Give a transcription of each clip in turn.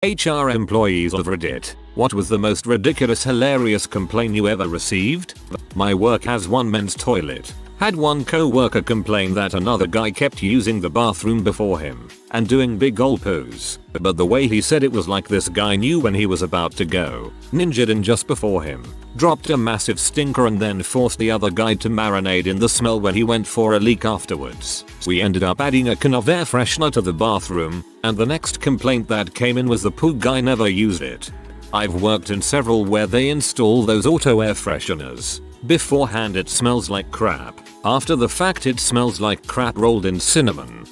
HR employees of Reddit. What was the most ridiculous hilarious complaint you ever received? My work has one men's toilet. Had one co-worker complain that another guy kept using the bathroom before him and doing big ol' poos, but the way he said it was like this guy knew when he was about to go, ninja'd in just before him, dropped a massive stinker and then forced the other guy to marinate in the smell when he went for a leak afterwards. We ended up adding a can of air freshener to the bathroom, and the next complaint that came in was the poo guy never used it. I've worked in several where they install those auto air fresheners. Beforehand it smells like crap. After the fact it smells like crap rolled in cinnamon.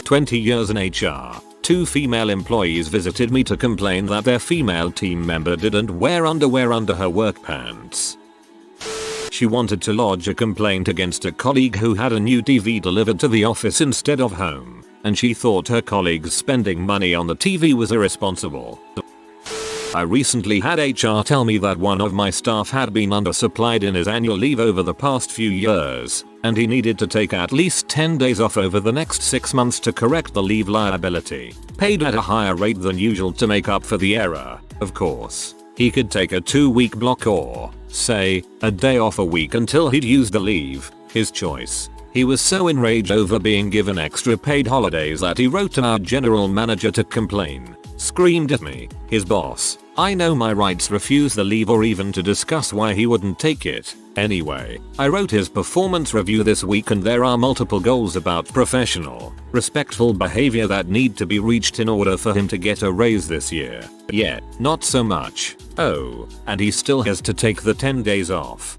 20 years in HR. 2 female employees visited me to complain that their female team member didn't wear underwear under her work pants. She wanted to lodge a complaint against a colleague who had a new TV delivered to the office instead of home, and she thought her colleagues spending money on the TV was irresponsible. I recently had HR tell me that one of my staff had been undersupplied in his annual leave over the past few years, and he needed to take at least 10 days off over the next 6 months to correct the leave liability, paid at a higher rate than usual to make up for the error, of course. He could take a 2-week block or, say, a day off a week until he'd used the leave, his choice. He was so enraged over being given extra paid holidays that he wrote to our general manager to complain. Screamed at me, his boss. I know my rights, refuse the leave or even to discuss why he wouldn't take it. Anyway, I wrote his performance review this week and there are multiple goals about professional, respectful behavior that need to be reached in order for him to get a raise this year. Yet, not so much. Oh, and he still has to take the 10 days off.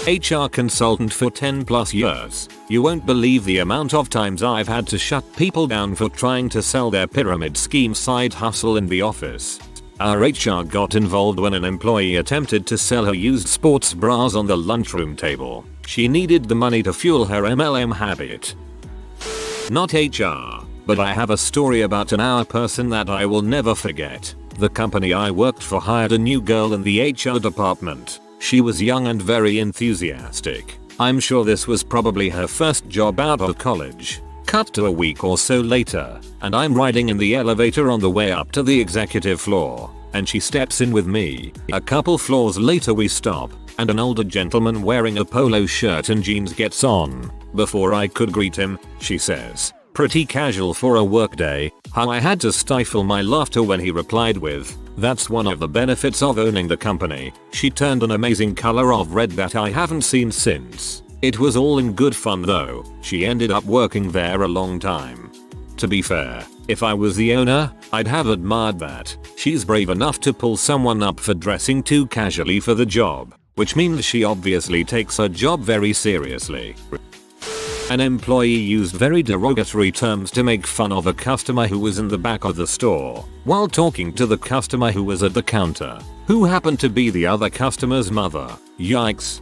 HR consultant for 10 plus years. You won't believe the amount of times I've had to shut people down for trying to sell their pyramid scheme side hustle in the office. Our HR got involved when an employee attempted to sell her used sports bras on the lunchroom table. She needed the money to fuel her MLM habit. Not HR, but I have a story about an our person that I will never forget. The company I worked for hired a new girl in the HR department. She was young and very enthusiastic. I'm sure this was probably her first job out of college. Cut to a week or so later, and I'm riding in the elevator on the way up to the executive floor, and she steps in with me. A couple floors later we stop, and an older gentleman wearing a polo shirt and jeans gets on. Before I could greet him, she says, "Pretty casual for a workday." How I had to stifle my laughter when he replied with, "That's one of the benefits of owning the company." She turned an amazing color of red that I haven't seen since. It was all in good fun though. She ended up working there a long time. To be fair, if I was the owner, I'd have admired that. She's brave enough to pull someone up for dressing too casually for the job, which means she obviously takes her job very seriously. An employee used very derogatory terms to make fun of a customer who was in the back of the store while talking to the customer who was at the counter, who happened to be the other customer's mother. Yikes.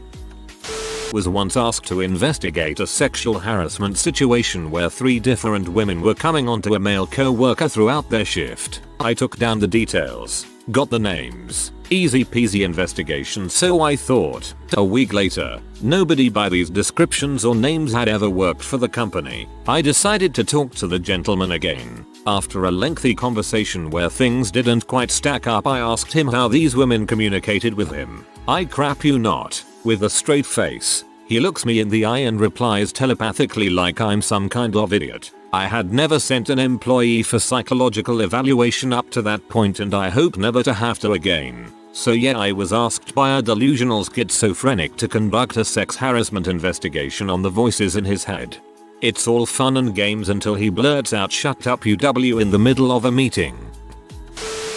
Was once asked to investigate a sexual harassment situation where 3 different women were coming onto a male co-worker throughout their shift. I took down the details, got the names. Easy peasy investigation, so I thought. A week later, nobody by these descriptions or names had ever worked for the company. I decided to talk to the gentleman again. After a lengthy conversation where things didn't quite stack up, I asked him how these women communicated with him. I crap you not. With a straight face, he looks me in the eye and replies telepathically like I'm some kind of idiot. I had never sent an employee for psychological evaluation up to that point and I hope never to have to again. So yeah, I was asked by a delusional schizophrenic to conduct a sex harassment investigation on the voices in his head. It's all fun and games until he blurts out "Shut up UW" in the middle of a meeting.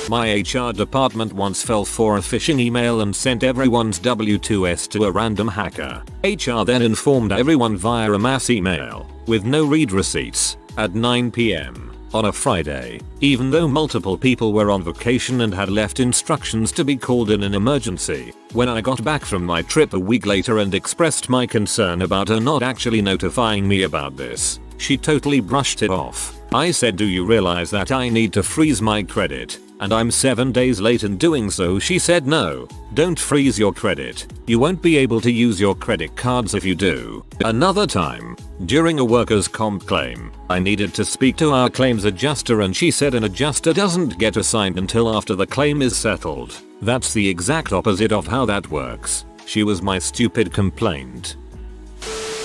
My HR department once fell for a phishing email and sent everyone's W2s to a random hacker. HR then informed everyone via a mass email, with no read receipts, at 9 PM on a Friday, even though multiple people were on vacation and had left instructions to be called in an emergency. When I got back from my trip a week later and expressed my concern about her not actually notifying me about this, she totally brushed it off. I said, "Do you realize that I need to freeze my credit? And I'm 7 days late in doing so." She said, "No, don't freeze your credit. You won't be able to use your credit cards if you do." Another time, During a workers' comp claim, I needed to speak to our claims adjuster and she said an adjuster doesn't get assigned until after the claim is settled. That's the exact opposite of how that works. She was my stupid complaint.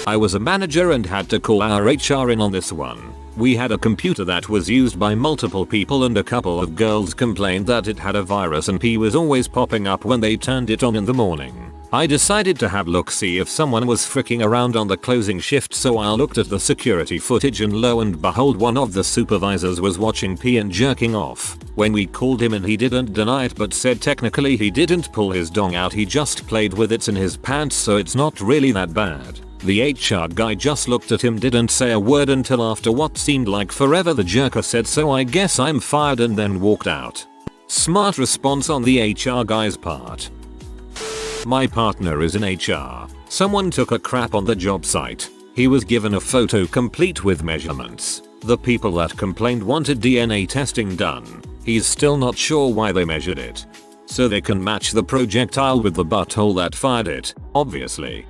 I was a manager and had to call our HR in on this one. We had a computer that was used by multiple people and a couple of girls complained that it had a virus and P was always popping up when they turned it on in the morning. I decided to have a look see if someone was fricking around on the closing shift, so I looked at the security footage and lo and behold, one of the supervisors was watching P and jerking off. When we called him in, he didn't deny it but said technically he didn't pull his dong out, he just played with it in his pants, so it's not really that bad. The HR guy just looked at him, didn't say a word until after what seemed like forever. The jerker said, "So I guess I'm fired," and then walked out. Smart response on the HR guy's part. My partner is in HR. Someone took a crap on the job site. He was given a photo complete with measurements. The people that complained wanted DNA testing done. He's still not sure why they measured it. So they can match the projectile with the butthole that fired it, obviously.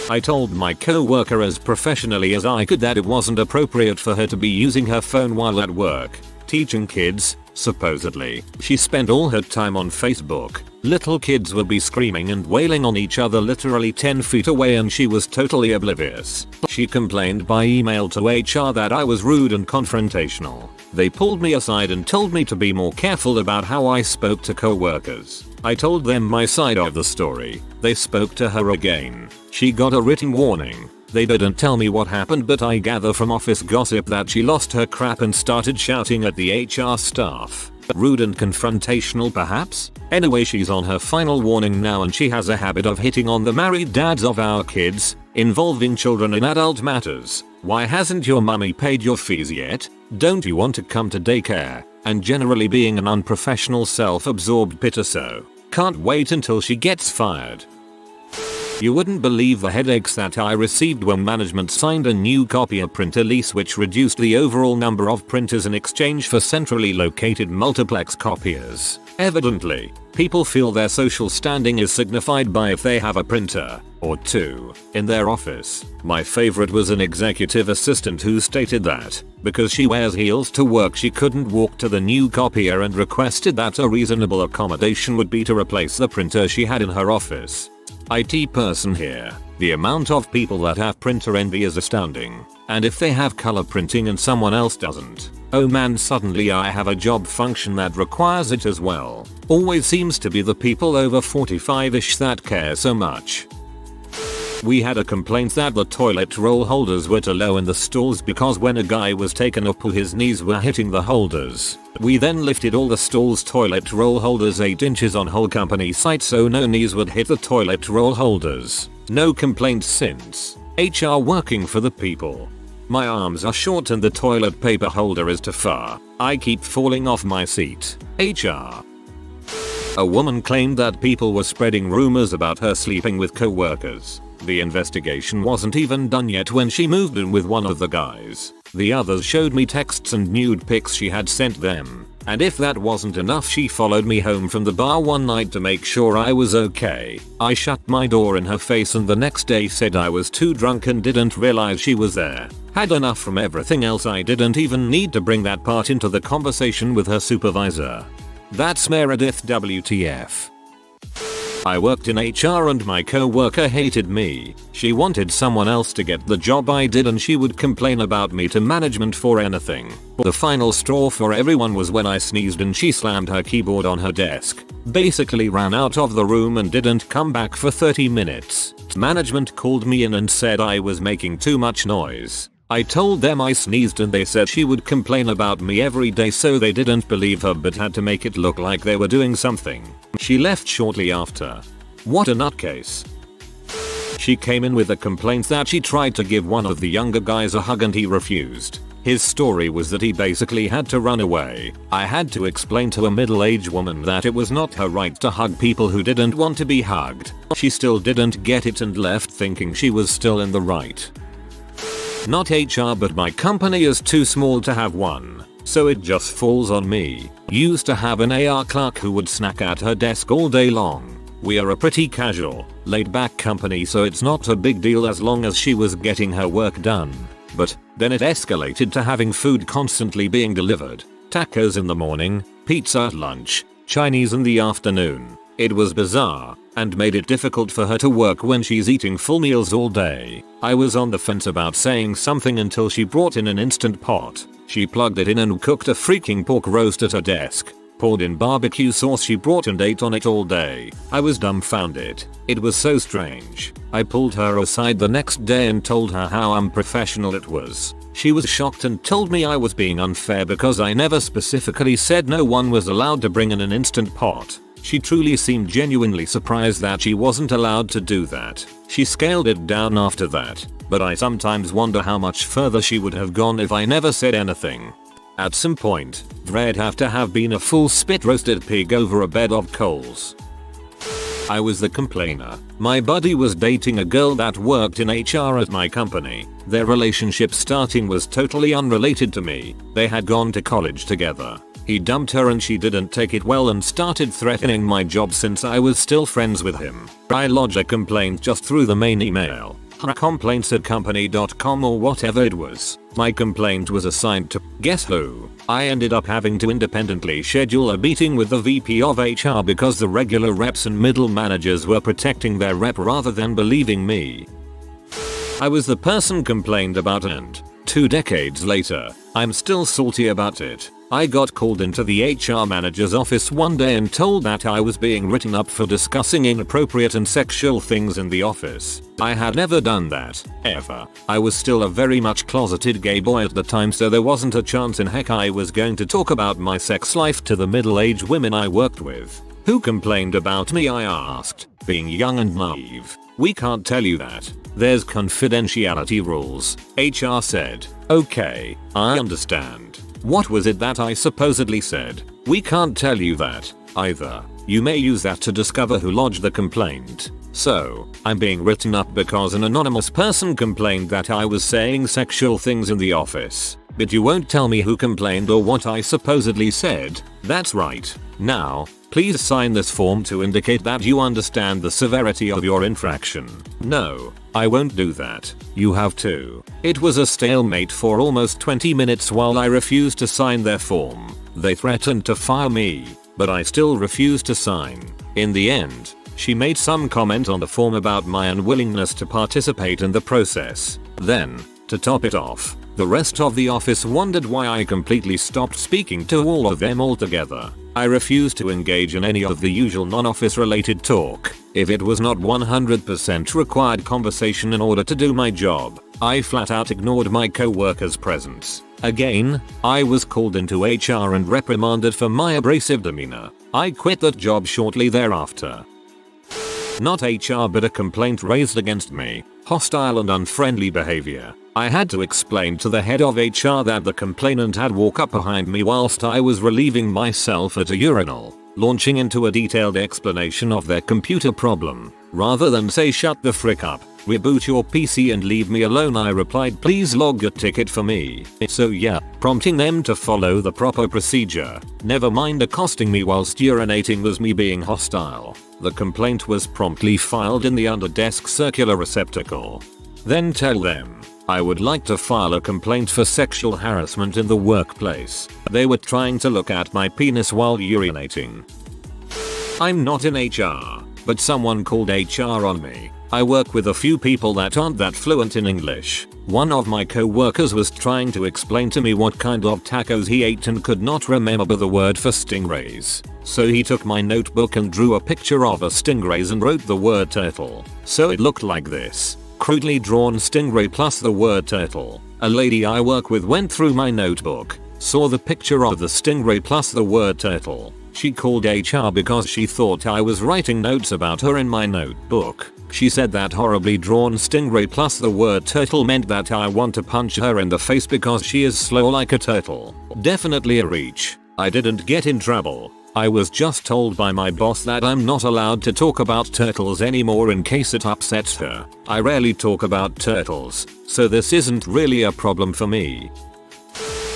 I told my co-worker as professionally as I could that it wasn't appropriate for her to be using her phone while at work, teaching kids. Supposedly, she spent all her time on Facebook. Little kids would be screaming and wailing on each other literally 10 feet away and she was totally oblivious. She complained by email to HR that I was rude and confrontational. They pulled me aside and told me to be more careful about how I spoke to co-workers. I told them my side of the story. They spoke to her again. She got a written warning. They didn't tell me what happened, but I gather from office gossip that she lost her crap and started shouting at the HR staff. Rude and confrontational perhaps? Anyway, she's on her final warning now and she has a habit of hitting on the married dads of our kids, involving children in adult matters. Why hasn't your mummy paid your fees yet? Don't you want to come to daycare? And generally being an unprofessional, self-absorbed pitasso. Can't wait until she gets fired. You wouldn't believe the headaches that I received when management signed a new copier printer lease which reduced the overall number of printers in exchange for centrally located multiplex copiers. Evidently, people feel their social standing is signified by if they have a printer, or two, in their office. My favorite was an executive assistant who stated that, because she wears heels to work, she couldn't walk to the new copier and requested that a reasonable accommodation would be to replace the printer she had in her office. IT person here. The amount of people that have printer envy is astounding. And if they have color printing and someone else doesn't, oh man, suddenly I have a job function that requires it as well. Always seems to be the people over 45ish that care so much. We had a complaint that the toilet roll holders were too low in the stalls because when a guy was taken up, his knees were hitting the holders. We then lifted all the stalls' toilet roll holders 8 inches on whole company site so no knees would hit the toilet roll holders. No complaints since. HR working for the people. My arms are short and the toilet paper holder is too far. I keep falling off my seat. HR. A woman claimed that people were spreading rumors about her sleeping with co-workers. The investigation wasn't even done yet when she moved in with one of the guys. The others showed me texts and nude pics she had sent them. And if that wasn't enough, she followed me home from the bar one night to make sure I was okay. I shut my door in her face and the next day said I was too drunk and didn't realize she was there. Had enough from everything else, I didn't even need to bring that part into the conversation with her supervisor. That's Meredith WTF. I worked in HR and my co-worker hated me. She wanted someone else to get the job I did and she would complain about me to management for anything. The final straw for everyone was when I sneezed and she slammed her keyboard on her desk. Basically ran out of the room and didn't come back for 30 minutes. Management called me in and said I was making too much noise. I told them I sneezed and they said she would complain about me every day, so they didn't believe her but had to make it look like they were doing something. She left shortly after. What a nutcase. She came in with a complaint that she tried to give one of the younger guys a hug and he refused. His story was that he basically had to run away. I had to explain to a middle-aged woman that it was not her right to hug people who didn't want to be hugged. She still didn't get it and left thinking she was still in the right. Not HR, but my company is too small to have one, so it just falls on me. Used to have an AR clerk who would snack at her desk all day long. We are a pretty casual, laid-back company, so it's not a big deal as long as she was getting her work done. But then it escalated to having food constantly being delivered. Tacos in the morning, pizza at lunch, Chinese in the afternoon. It was bizarre and made it difficult for her to work when she's eating full meals all day. I was on the fence about saying something until she brought in an Instant Pot. She plugged it in and cooked a freaking pork roast at her desk. Poured in barbecue sauce she brought and ate on it all day. I was dumbfounded. It was so strange. I pulled her aside the next day and told her how unprofessional it was. She was shocked and told me I was being unfair because I never specifically said no one was allowed to bring in an Instant Pot. She truly seemed genuinely surprised that she wasn't allowed to do that. She scaled it down after that, but I sometimes wonder how much further she would have gone if I never said anything. At some point, there'd have to have been a full spit roasted pig over a bed of coals. I was the complainer. My buddy was dating a girl that worked in HR at my company. Their relationship starting was totally unrelated to me. They had gone to college together. He dumped her and she didn't take it well and started threatening my job since I was still friends with him. I lodged a complaint just through the main email. complaints@company.com or whatever it was. My complaint was assigned to guess who. I ended up having to independently schedule a meeting with the VP of HR because the regular reps and middle managers were protecting their rep rather than believing me. I was the person complained about, and 2 decades later, I'm still salty about it. I got called into the HR manager's office one day and told that I was being written up for discussing inappropriate and sexual things in the office. I had never done that, ever. I was still a very much closeted gay boy at the time, so there wasn't a chance in heck I was going to talk about my sex life to the middle-aged women I worked with. Who complained about me, I asked, being young and naive. We can't tell you that. There's confidentiality rules. HR said. Okay, I understand. What was it that I supposedly said? We can't tell you that, either. You may use that to discover who lodged the complaint. So, I'm being written up because an anonymous person complained that I was saying sexual things in the office. But you won't tell me who complained or what I supposedly said. That's right. Now, please sign this form to indicate that you understand the severity of your infraction. No, I won't do that. You have to. It was a stalemate for almost 20 minutes while I refused to sign their form. They threatened to fire me, but I still refused to sign. In the end, she made some comment on the form about my unwillingness to participate in the process. Then, to top it off, the rest of the office wondered why I completely stopped speaking to all of them altogether. I refused to engage in any of the usual non-office related talk. If it was not 100% required conversation in order to do my job, I flat out ignored my co-workers' presence. Again, I was called into HR and reprimanded for my abrasive demeanor. I quit that job shortly thereafter. Not HR, but a complaint raised against me. Hostile and unfriendly behavior. I had to explain to the head of HR that the complainant had walked up behind me whilst I was relieving myself at a urinal, launching into a detailed explanation of their computer problem. Rather than say shut the frick up, reboot your PC and leave me alone, I replied please log your ticket for me. So yeah, prompting them to follow the proper procedure. Never mind accosting me whilst urinating was me being hostile. The complaint was promptly filed in the under-desk circular receptacle. Then tell them I would like to file a complaint for sexual harassment in the workplace. They were trying to look at my penis while urinating. I'm not in HR, but someone called HR on me. I work with a few people that aren't that fluent in English. One of my co-workers was trying to explain to me what kind of tacos he ate and could not remember the word for stingrays. So he took my notebook and drew a picture of a stingrays and wrote the word turtle. So it looked like this. Crudely drawn stingray plus the word turtle. A lady I work with went through my notebook, saw the picture of the stingray plus the word turtle. She called HR because she thought I was writing notes about her in my notebook. She said that horribly drawn stingray plus the word turtle meant that I want to punch her in the face because she is slow like a turtle. Definitely a reach. I didn't get in trouble. I was just told by my boss that I'm not allowed to talk about turtles anymore in case it upsets her. I rarely talk about turtles, so this isn't really a problem for me.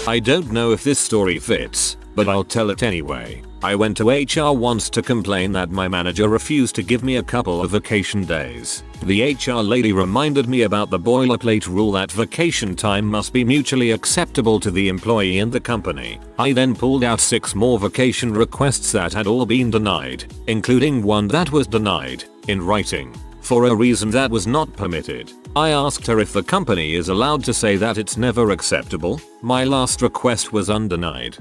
I don't know if this story fits, but I'll tell it anyway. I went to HR once to complain that my manager refused to give me a couple of vacation days. The HR lady reminded me about the boilerplate rule that vacation time must be mutually acceptable to the employee and the company. I then pulled out 6 more vacation requests that had all been denied, including one that was denied, in writing, for a reason that was not permitted. I asked her if the company is allowed to say that it's never acceptable. My last request was undenied.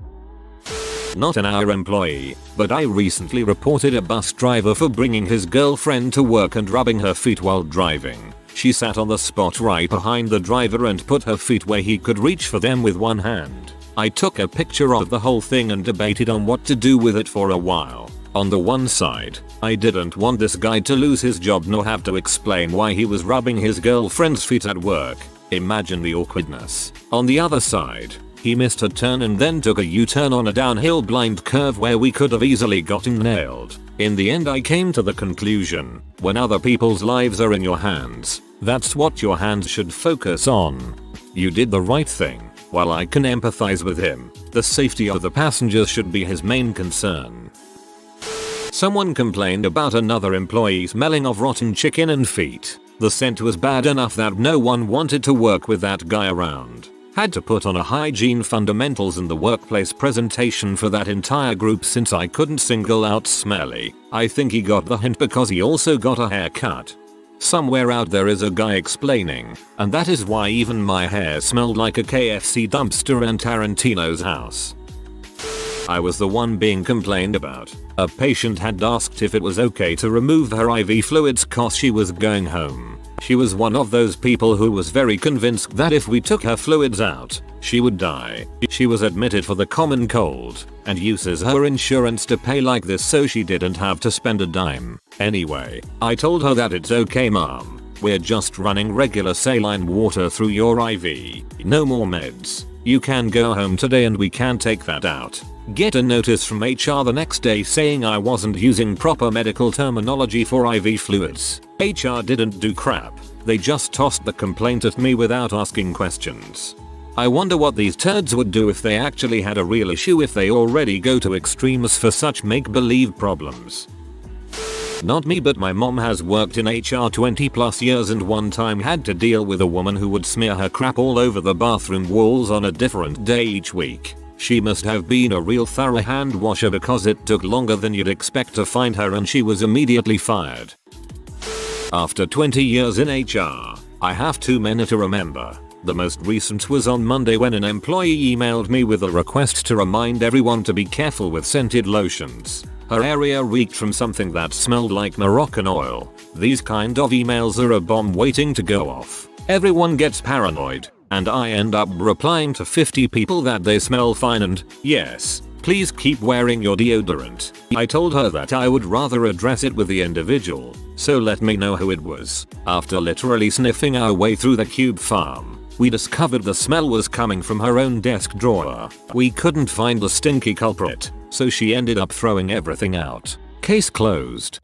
Not an our employee, but I recently reported a bus driver for bringing his girlfriend to work and rubbing her feet while driving. She sat on the spot right behind the driver and put her feet where he could reach for them with one hand. I took a picture of the whole thing and debated on what to do with it for a while. On the one side, I didn't want this guy to lose his job nor have to explain why he was rubbing his girlfriend's feet at work. Imagine the awkwardness. On the other side, he missed a turn and then took a U-turn on a downhill blind curve where we could have easily gotten nailed. In the end I came to the conclusion, when other people's lives are in your hands, that's what your hands should focus on. You did the right thing. While I can empathize with him, the safety of the passengers should be his main concern. Someone complained about another employee smelling of rotten chicken and feet. The scent was bad enough that no one wanted to work with that guy around. Had to put on a hygiene fundamentals in the workplace presentation for that entire group since I couldn't single out smelly. I think he got the hint because he also got a haircut. Somewhere out there is a guy explaining, and that is why even my hair smelled like a KFC dumpster in Tarantino's house. I was the one being complained about. A patient had asked if it was okay to remove her IV fluids cause she was going home. She was one of those people who was very convinced that if we took her fluids out, she would die. She was admitted for the common cold and uses her insurance to pay like this so she didn't have to spend a dime. Anyway, I told her that it's okay mom. We're just running regular saline water through your IV. No more meds. You can go home today and we can take that out. Get a notice from HR the next day saying I wasn't using proper medical terminology for IV fluids. HR didn't do crap. They just tossed the complaint at me without asking questions. I wonder what these turds would do if they actually had a real issue if they already go to extremes for such make-believe problems. Not me, but my mom has worked in HR 20+ years and one time had to deal with a woman who would smear her crap all over the bathroom walls on a different day each week. She must have been a real thorough hand washer because it took longer than you'd expect to find her and she was immediately fired. After 20 years in HR, I have too many to remember. The most recent was on Monday when an employee emailed me with a request to remind everyone to be careful with scented lotions. Her area reeked from something that smelled like Moroccan oil. These kind of emails are a bomb waiting to go off. Everyone gets paranoid, and I end up replying to 50 people that they smell fine and, yes, please keep wearing your deodorant. I told her that I would rather address it with the individual, so let me know who it was. After literally sniffing our way through the cube farm, we discovered the smell was coming from her own desk drawer. We couldn't find the stinky culprit, so she ended up throwing everything out. Case closed.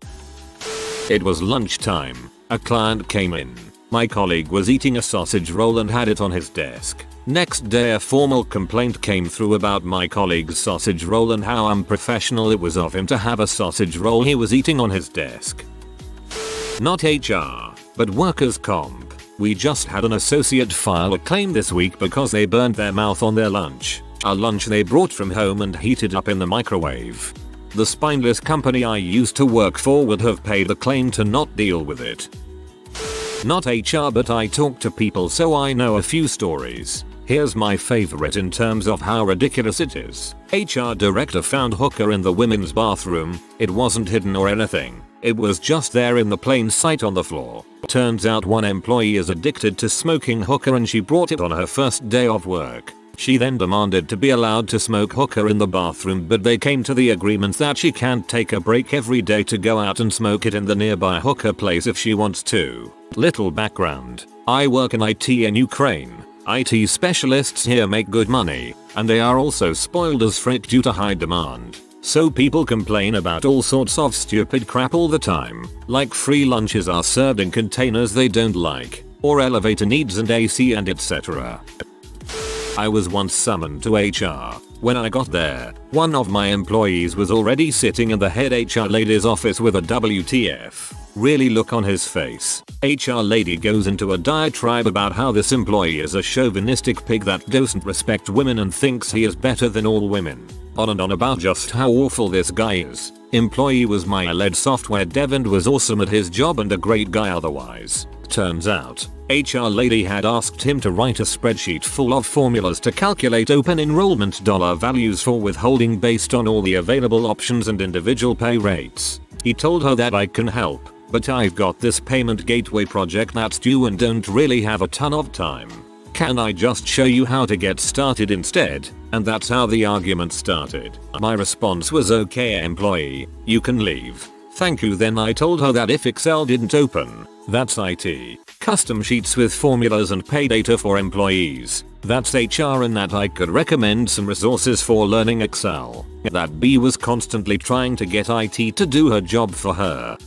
It was lunchtime. A client came in. My colleague was eating a sausage roll and had it on his desk. Next day a formal complaint came through about my colleague's sausage roll and how unprofessional it was of him to have a sausage roll he was eating on his desk. Not HR, but workers' comp. We just had an associate file a claim this week because they burned their mouth on their lunch. A lunch they brought from home and heated up in the microwave. The spineless company I used to work for would have paid the claim to not deal with it. Not HR, but I talk to people so I know a few stories. Here's my favorite in terms of how ridiculous it is. HR director found Hookah in the women's bathroom. It wasn't hidden or anything. It was just there in the plain sight on the floor. Turns out one employee is addicted to smoking Hookah and she brought it on her first day of work. She then demanded to be allowed to smoke Hookah in the bathroom, but they came to the agreement that she can't take a break every day to go out and smoke it in the nearby Hookah place if she wants to. Little background. I work in IT in Ukraine. IT specialists here make good money, and they are also spoiled as frick due to high demand. So people complain about all sorts of stupid crap all the time, like free lunches are served in containers they don't like, or elevator needs and AC and etc. I was once summoned to HR. When I got there, one of my employees was already sitting in the head HR lady's office with a WTF really look on his face. HR lady goes into a diatribe about how this employee is a chauvinistic pig that doesn't respect women and thinks he is better than all women. On and on about just how awful this guy is. Employee was my lead software dev and was awesome at his job and a great guy otherwise. Turns out, HR lady had asked him to write a spreadsheet full of formulas to calculate open enrollment dollar values for withholding based on all the available options and individual pay rates. He told her that I can help, but I've got this payment gateway project that's due and don't really have a ton of time. Can I just show you how to get started instead? And that's how the argument started. My response was, okay employee, you can leave. Thank you. Then I told her that if Excel didn't open, that's IT. Custom sheets with formulas and pay data for employees, that's HR, and that I could recommend some resources for learning Excel. That B was constantly trying to get IT to do her job for her.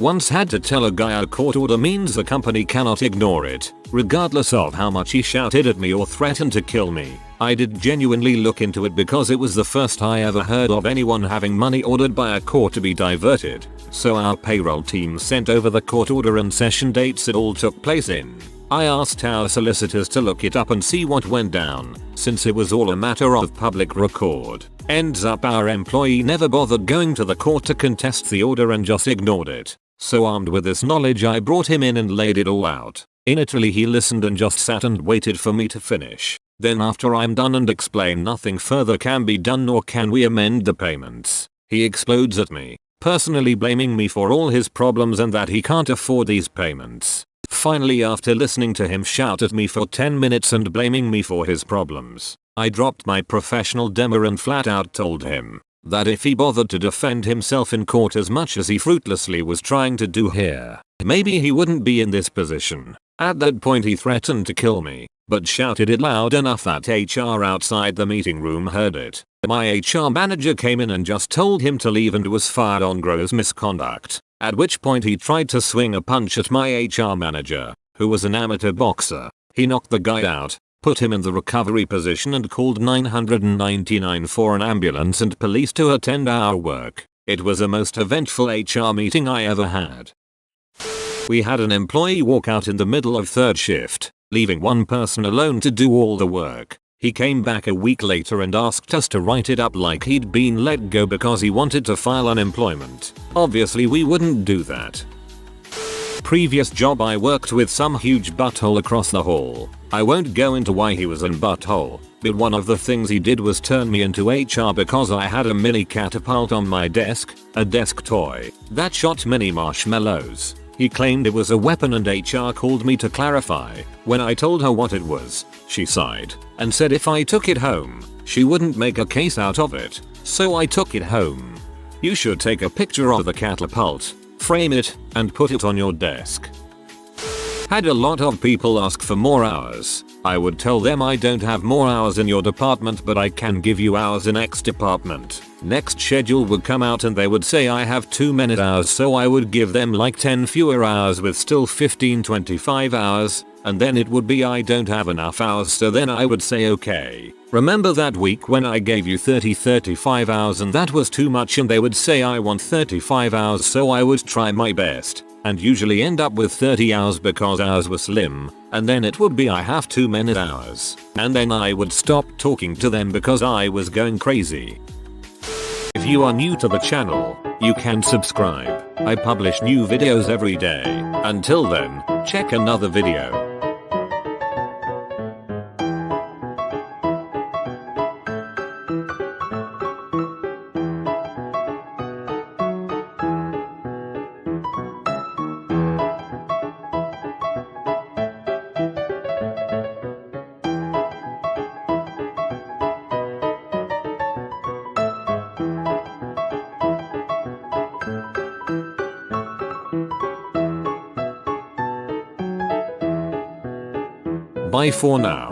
Once had to tell a guy a court order means the company cannot ignore it, regardless of how much he shouted at me or threatened to kill me. I did genuinely look into it because it was the first I ever heard of anyone having money ordered by a court to be diverted. So our payroll team sent over the court order and session dates it all took place in. I asked our solicitors to look it up and see what went down, since it was all a matter of public record. Ends up our employee never bothered going to the court to contest the order and just ignored it. So armed with this knowledge, I brought him in and laid it all out. Initially he listened and just sat and waited for me to finish. Then after I'm done and explain nothing further can be done nor can we amend the payments, he explodes at me, personally blaming me for all his problems and that he can't afford these payments. Finally, after listening to him shout at me for 10 minutes and blaming me for his problems, I dropped my professional demeanor and flat out told him that if he bothered to defend himself in court as much as he fruitlessly was trying to do here, maybe he wouldn't be in this position. At that point he threatened to kill me, but shouted it loud enough that HR outside the meeting room heard it. My HR manager came in and just told him to leave and was fired on gross misconduct, at which point he tried to swing a punch at my HR manager, who was an amateur boxer. He knocked the guy out, put him in the recovery position and called 999 for an ambulance and police to attend our work. It was the most eventful HR meeting I ever had. We had an employee walk out in the middle of third shift, leaving one person alone to do all the work. He came back a week later and asked us to write it up like he'd been let go because he wanted to file unemployment. Obviously we wouldn't do that. Previous job, I worked with some huge butthole across the hall. I won't go into why he was in butthole, but one of the things he did was turn me into HR because I had a mini catapult on my desk, a desk toy that shot mini marshmallows. He claimed it was a weapon and HR called me to clarify. When I told her what it was, she sighed and said if I took it home, she wouldn't make a case out of it. So I took it home. You should take a picture of the catapult, frame it, and put it on your desk. Had a lot of people ask for more hours. I would tell them I don't have more hours in your department, but I can give you hours in X department. Next schedule would come out and they would say I have too many hours, so I would give them like 10 fewer hours with still 25 hours, and then it would be I don't have enough hours, so then I would say okay. Remember that week when I gave you 35 hours and that was too much, and they would say I want 35 hours, so I would try my best and usually end up with 30 hours because hours were slim, and then it would be I have too many hours, and then I would stop talking to them because I was going crazy. If you are new to the channel, you can subscribe. I publish new videos every day. Until then, check another video. Bye for now.